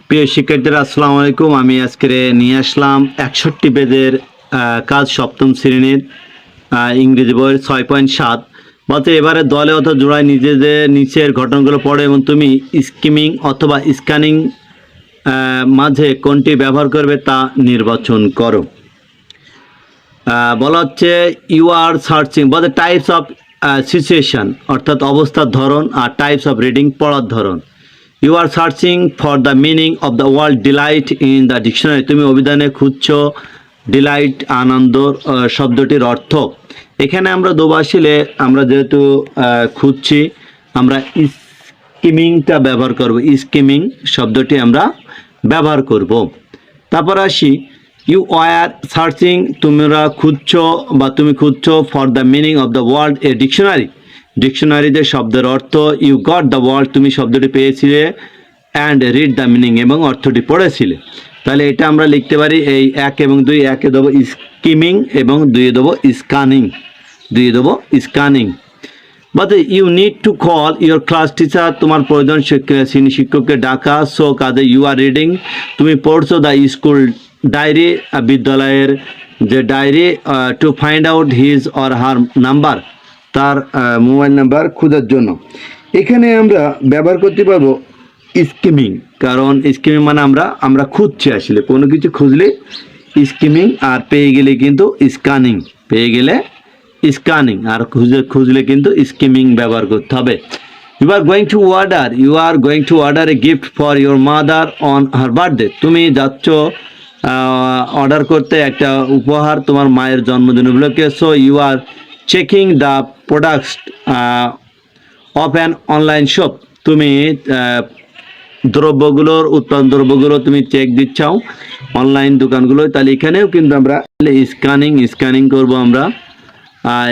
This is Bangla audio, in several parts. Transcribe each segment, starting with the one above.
প্রিয় শিক্ষার্থীরা আসসালামু আলাইকুম। আমি আজকে নিয়ে আসলাম 61 পেজের কাজ সপ্তম শ্রেণীর ইংরেজি বইয়ের 6.7। বলতে এবারে দলে অথবা জোড়ায় নিজেদের নিচের ঘটনাগুলো পড়ে এবং তুমি স্কিমিং অথবা স্ক্যানিং মাঝে কোনটি ব্যবহার করবে তা নির্বাচন করো। বলা হচ্ছে ইউ আর সার্চিং বলতে টাইপস অফ সিচুয়েশন অর্থাৎ অবস্থার ধরন, আর টাইপস অফ রিডিং পড়ার ধরন। You are searching for the meaning of the word delight in the dictionary, তুমি অভিধানে খুঁজছো ডিলাইট আনন্দ শব্দটির অর্থ। এখানে আমরা দোবাসিলে আমরা যেহেতু খুঁজছি আমরা স্কিমিংটা ব্যবহার করব, স্কিমিং শব্দটি আমরা ব্যবহার করব। তারপর আসি ইউ আর সার্চিং, তোমরা খুঁজছো বা তুমি খুঁজছো for the meaning of the word a dictionary, ডিকশনারিতে শব্দের অর্থ। ইউ গট দ্য ওয়ার্ড, তুমি শব্দটি পেয়েছিলে, অ্যান্ড রিড দ্য মিনিং এবং অর্থটি পড়েছিলে। তাহলে এটা আমরা লিখতে পারি এই 1 এবং 2, 1 এ দেবো স্কিমিং এবং 2 এ দেবো স্ক্যানিং, 2 এ দেবো scanning. But you need to call your class teacher, তোমার প্রয়োজন শ্রেণী শিক্ষককে ডাকা। সো কাজে ইউ আর রিডিং, তুমি পড়ছো দ্য স্কুল ডায়েরি, বিদ্যালয়ের যে diary, to find out his or her number, তার মোবাইল নাম্বার খোঁজার জন্য। এখানে আমরা ব্যবহার করতে পারবো স্কিমিং, কারণ স্কিমিং মানে আমরা খুঁজছি, আসলে কোনো কিছু খুঁজলে স্কিমিং, আর পেয়ে গেলে কিন্তু স্ক্যানিং, পেয়ে গেলে স্ক্যানিং, আর খুঁজলে কিন্তু স্কিমিং ব্যবহার করতে হবে। You are going to order a gift for your mother on her birthday, তুমি যাচ্ছ অর্ডার করতে একটা উপহার তোমার মায়ের জন্মদিন উপলক্ষে। So you are checking the products of an online shop, তুমি উৎপাদন দ্রব্যগুলো তুমি চেক দিচ্ছাও অনলাইন দোকানগুলো। তাহলে এখানেও কিন্তু আমরা স্ক্যানিং করব, আমরা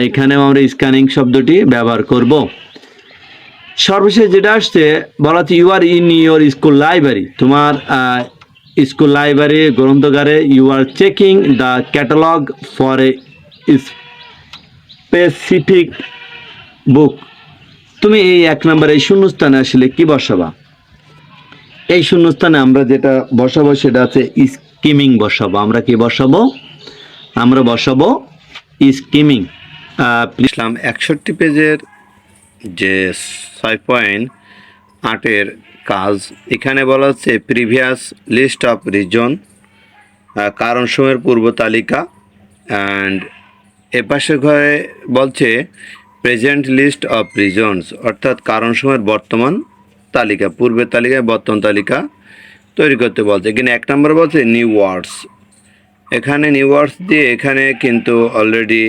এখানেও আমরা স্ক্যানিং শব্দটি ব্যবহার করব। সর্বশেষ যেটা আসছে বলা হচ্ছে you are in your school library, তোমার স্কুল লাইব্রেরি গ্রন্থাগারে। You are checking the catalogue for a specific book, তুমি এই 1 নম্বর এই শূন্যস্থানে আসলে কি বসাবা? এই শূন্যস্থানে আমরা যেটা বসাবো সেটা আছে স্কিমিং বসাবো। আমরা কি বসাবো? আমরা বসাবো স্কিমিং। ইসলাম 61 পেজের যে 6.8 কাজ, এখানে বলা হচ্ছে প্রিভিয়াস লিস্ট অফ রিজন, কারণসমূহের পূর্ব তালিকা। অ্যান্ড এপাশে ঘরে বলছে প্রেজেন্ট লিস্ট অফ রিজনস, অর্থাৎ কারণসমূহের বর্তমান তালিকা, পূর্বের তালিকায় বর্তমান তালিকা তৈরি করতে বলছে। এখানে 1 নম্বর বলছে নিউ ওয়ার্ডস, এখানে নিউ ওয়ার্ডস দিয়ে এখানে কিন্তু অলরেডি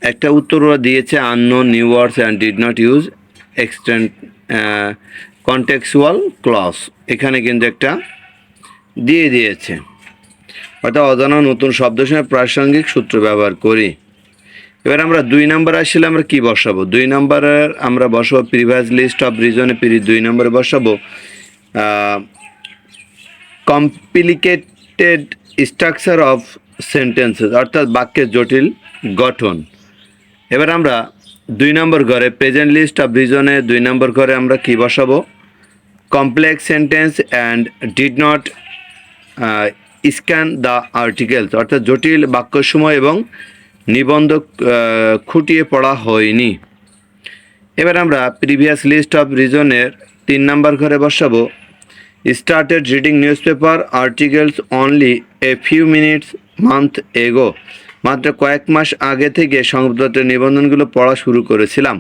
একটা উত্তর দিয়েছে unknown new words and did not use extend contextual clues, এখানে কিন্তু একটা দিয়ে দিয়েছে, অর্থাৎ অজানা নতুন শব্দের সঙ্গে প্রাসঙ্গিক সূত্র ব্যবহার করি। এবার আমরা 2 নম্বর আসলে আমরা কি বসাবো? 2 নম্বরের আমরা বসাবো প্রিভিয়াস লিস্ট অফ রিজনে, 2 নম্বরে বসাবো কমপ্লিকেটেড স্ট্রাকচার অফ সেন্টেন্সেস, অর্থাৎ বাক্যের জটিল গঠন। এবার আমরা 2 নম্বর ঘরে প্রেজেন্ট লিস্ট অফ রিজনে 2 নম্বর ঘরে আমরা কি বসাবো? Complex sentence and did not scan the articles, অর্থাৎ জটিল বাক্যসমূহ এবং নিবন্ধ খুঁটিয়ে পড়া হয়নি। এবার আমরা প্রিভিয়াস লিস্ট অফ রিজনের 3 নম্বর ঘরে বসাবো started reading news paper articles only a few minutes month এগো, মাত্র কয়েক মাস আগে থেকে সংবাদপত্রের নিবন্ধনগুলো পড়া শুরু করেছিলাম।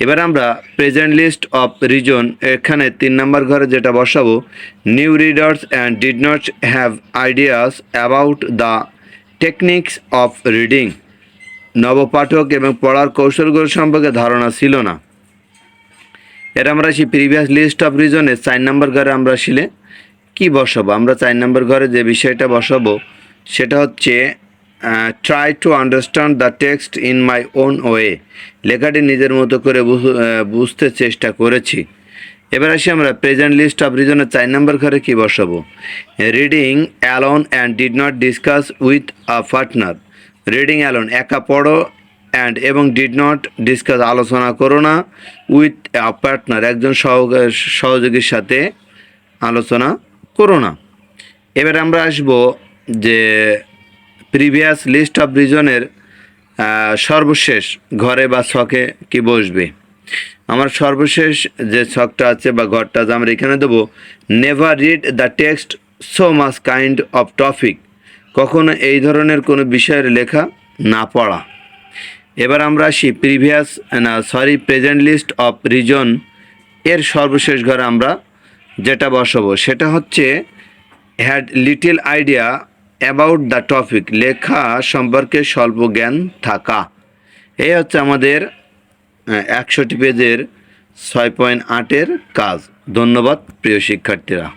এবার আমরা প্রেজেন্ট লিস্ট অফ রিজন, এখানে 3 নম্বর ঘরে যেটা বসাবো new readers and did not have ideas about the techniques of reading, নবপাঠক এবং পড়ার কৌশলগুলো সম্পর্কে ধারণা ছিল না। এর আমরা আসি প্রিভিয়াস লিস্ট অফ রিজনের 4 নম্বর ঘরে আমরা আসলে কি বসাবো? আমরা 4 নম্বর ঘরে যে বিষয়টা বসাবো সেটা হচ্ছে try to understand the text in my own way, লেখাটি নিজের মতো করে বুঝতে চেষ্টা করেছি। এবার আসি আমরা প্রেজেন্ট লিস্ট অফ রিজনের 4 নম্বর ঘরে কি বসাবো? Reading alone and did not discuss with a partner, reading alone একা পড়ো অ্যান্ড এবং ডিড নট ডিসকাস আলোচনা করো না উইথ আ পার্টনার একজন সহযোগীর সাথে আলোচনা করো না। এবার আমরা আসব যে প্রিভিয়াস লিস্ট অফ রিজনের সর্বশেষ ঘরে বা ছকে কি বসবে। আমার সর্বশেষ যে ছকটা আছে বা ঘরটা আছে আমরা এখানে দেবো never read the text so much kind of topic, কখনো এই ধরনের কোনো বিষয়ের লেখা না পড়া। এবার আমরা আসি প্রেজেন্ট লিস্ট অফ রিজন এর সর্বশেষ ঘরে আমরা যেটা বসাবো সেটা হচ্ছে had little idea about the topic, লেখা সম্পর্কে স্বল্প জ্ঞান থাকা। এই হচ্ছে আমাদের 100টি পেজের 6.8 কাজ। ধন্যবাদ প্রিয় শিক্ষার্থীরা।